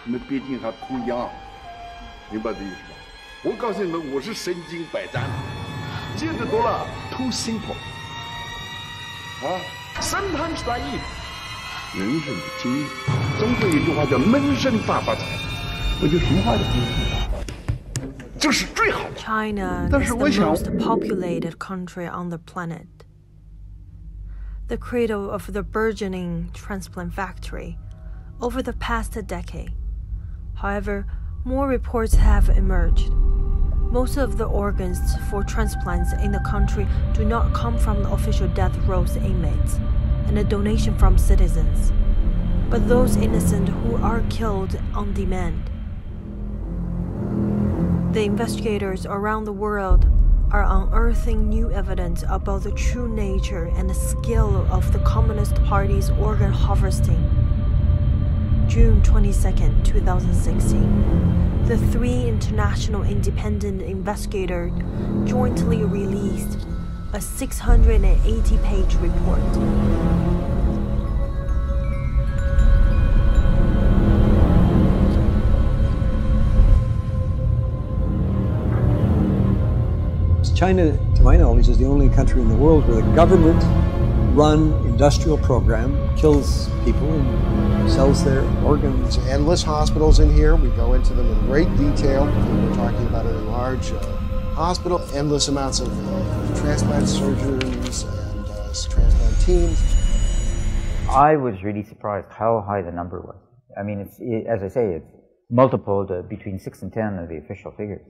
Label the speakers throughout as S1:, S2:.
S1: 你们毕竟还图样，明白这意思吧？我告诉你们，我是身经百战，见得多了 ，too simple。啊 ，sometimes naive。人生的经历，中国有一句话叫闷声大发财，我就俗话讲，这是最好的。
S2: China is the most populated country on the planet. The cradle of the burgeoning transplant factory over the past decade. However, more reports have emerged. Most of the organs for transplants in the country do not come from the official death row inmates and a donation from citizens, but those innocent who are killed on demand. The investigators around the world are unearthing new evidence about the true nature and the scale of the Communist Party's organ harvesting. June 22, 2016, the three international independent investigators jointly released a 680-page report.
S3: China, to my knowledge, is the only country in the world where the government-run industrial program kills people and sells their organs.
S4: Endless hospitals in here. We go into them in great detail. We're talking about a large hospital, endless amounts of transplant surgeons and transplant teams.
S5: I was really surprised how high the number was. I mean, as I say, it's multiple between 6 and 10 of the official figures.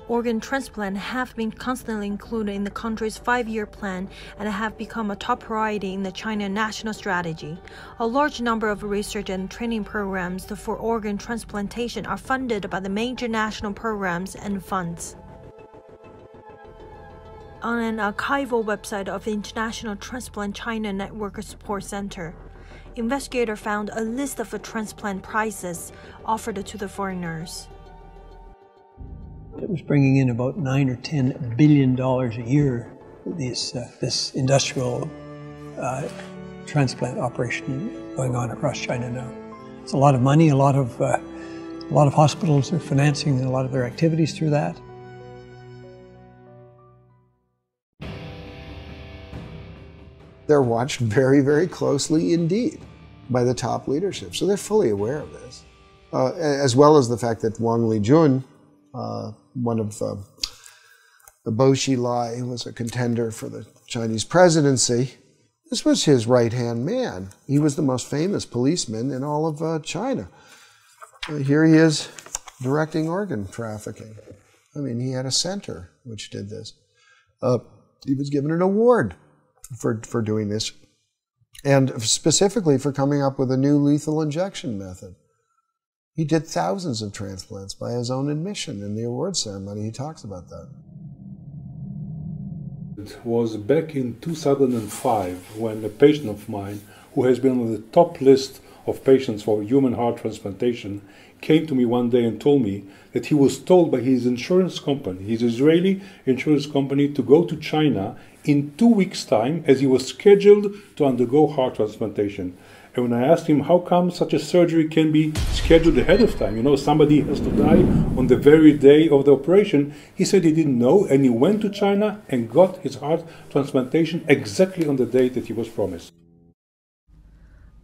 S2: Organ transplant have been constantly included in the country's 5-year plan and have become a top priority in the China national strategy. A large number of research and training programs for organ transplantation are funded by the major national programs and funds. On an archival website of the International Transplant China Network Support Center, investigators found a list of the transplant prices offered to the foreigners.
S3: It was bringing in about $9 or $10 billion a year. This industrial transplant operation going on across China now. It's a lot of money. A lot of hospitals are financing a lot of their activities through that.
S4: They're watched very, very closely indeed by the top leadership, so they're fully aware of this, as well as the fact that Wang Lijun, one of the Bo Xilai, who was a contender for the Chinese presidency, this was his right-hand man. He was the most famous policeman in all of China. Here he is directing organ trafficking. I mean, he had a center which did this. He was given an award for doing this, and specifically for coming up with a new lethal injection method. He did thousands of transplants by his own admission in the award ceremony. He talks about that.
S6: It was back in 2005 when a patient of mine, who has been on the top list of patients for human heart transplantation, came to me one day and told me that he was told by his insurance company, his Israeli insurance company, to go to China in 2 weeks' time as he was scheduled to undergo heart transplantation. And when I asked him how come such a surgery can be scheduled ahead of time, you know, somebody has to die on the very day of the operation, he said he didn't know, and he went to China and got his heart transplantation exactly on the date that he was promised.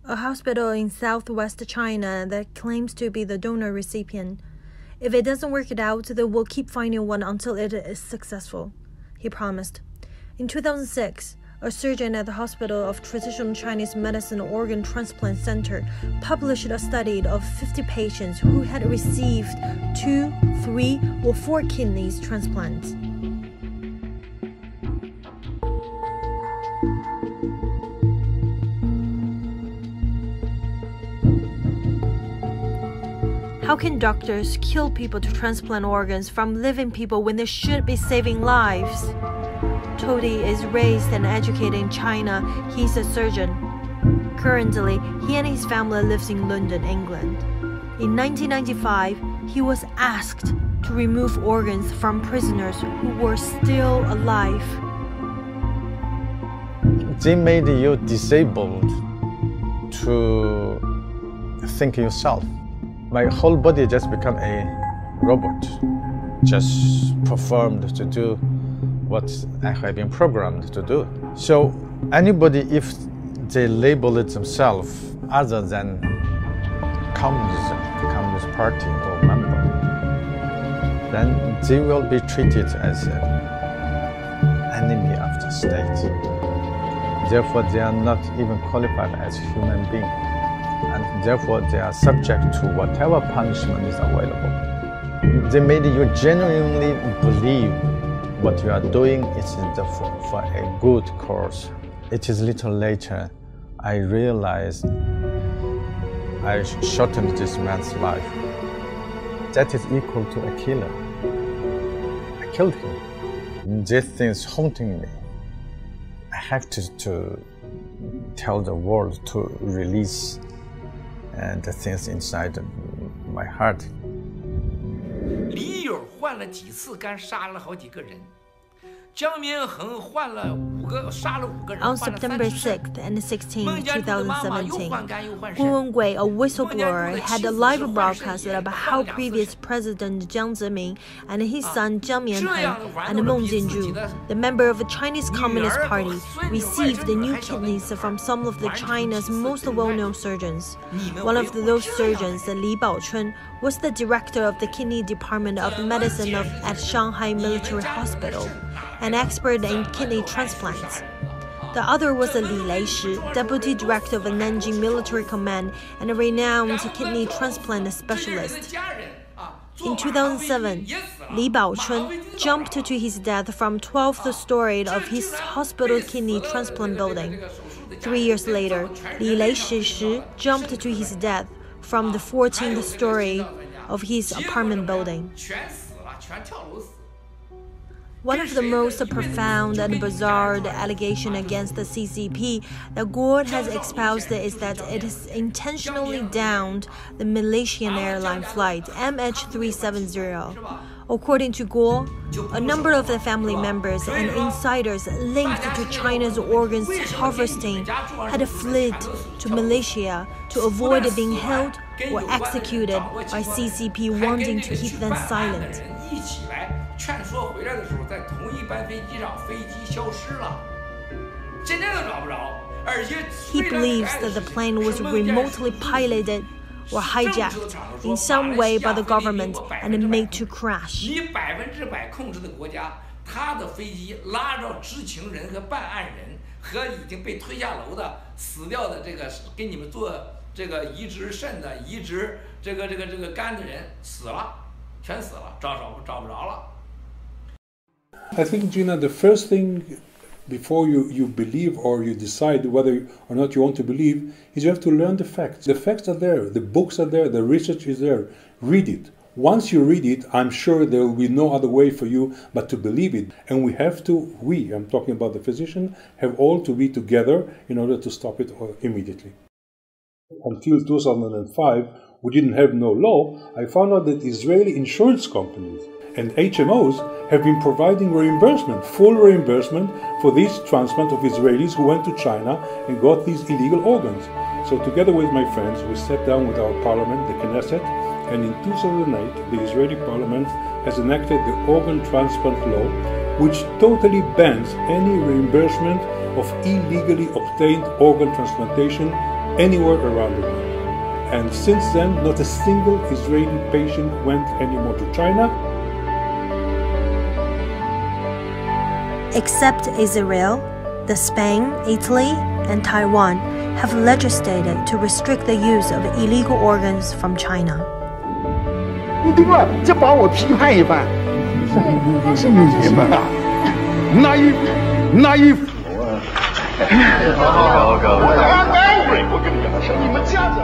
S2: A hospital in southwest China that claims to be the donor recipient. If it doesn't work it out, they will keep finding one until it is successful, he promised. In 2006, a surgeon at the Hospital of Traditional Chinese Medicine Organ Transplant Center published a study of 50 patients who had received 2, 3, or 4 kidneys transplants. How can doctors kill people to transplant organs from living people when they should be saving lives? Todi is raised and educated in China. He's a surgeon. Currently, he and his family lives in London, England. In 1995, he was asked to remove organs from prisoners who were still alive.
S7: They made you disabled to think yourself. My whole body just became a robot, just performed to do what I have been programmed to do. So anybody, if they label it themselves other than Communist Party or member, then they will be treated as an enemy of the state. Therefore, they are not even qualified as human beings, and therefore they are subject to whatever punishment is available. They made you genuinely believe what you are doing is for a good cause. It is little later I realized I shortened this man's life. That is equal to a killer. I killed him. This thing is haunting me. I have to tell the world to release the things inside my heart.
S8: 李友换了几次肝，杀了好几个人。
S2: On September 6th and 16th, 2017, Hu Wengui, a whistleblower, had a live broadcast about how previous President Jiang Zemin and his son Jiang Mianpeng and Meng Jianzhu, the member of the Chinese Communist Party, received the new kidneys from some of China's most well-known surgeons. One of those surgeons, Li Baochun, was the director of the kidney department of medicine at Shanghai Military Hospital, an expert in kidney transplants. The other was Li Leishi, deputy director of the Nanjing Military Command and a renowned kidney transplant specialist. In 2007, Li Baochun jumped to his death from 12th story of his hospital kidney transplant building. 3 years later, Li Leishi jumped to his death from the 14th story of his apartment building. One of the most profound and bizarre allegations against the CCP that Guo has espoused is that it has intentionally downed the Malaysian airline flight MH-370. According to Guo, a number of the family members and insiders linked to China's organs harvesting had fled to Malaysia to avoid being held or executed by CCP wanting to keep them silent. He believes that the plane was remotely piloted or hijacked in some way by the government and made to crash.
S6: I think, Gina, the first thing before you believe or you decide whether or not you want to believe is you have to learn the facts. The facts are there, the books are there, the research is there. Read it. Once you read it, I'm sure there will be no other way for you but to believe it. And we have to, I'm talking about the physician, have all to be together in order to stop it immediately. Until 2005, we didn't have no law. I found out that Israeli insurance companies and HMOs have been providing reimbursement, full reimbursement for these transplants of Israelis who went to China and got these illegal organs. So together with my friends, we sat down with our parliament, the Knesset, and in 2008, the Israeli parliament has enacted the organ transplant law, which totally bans any reimbursement of illegally obtained organ transplantation anywhere around the world. And since then, not a single Israeli patient went anymore to China.
S2: Except Israel, Spain, Italy, and Taiwan have legislated to restrict the use of illegal organs from China.
S1: 你对吧？这把我批判一番，是你们啊，哪一服啊？我跟你讲，像你们这样子。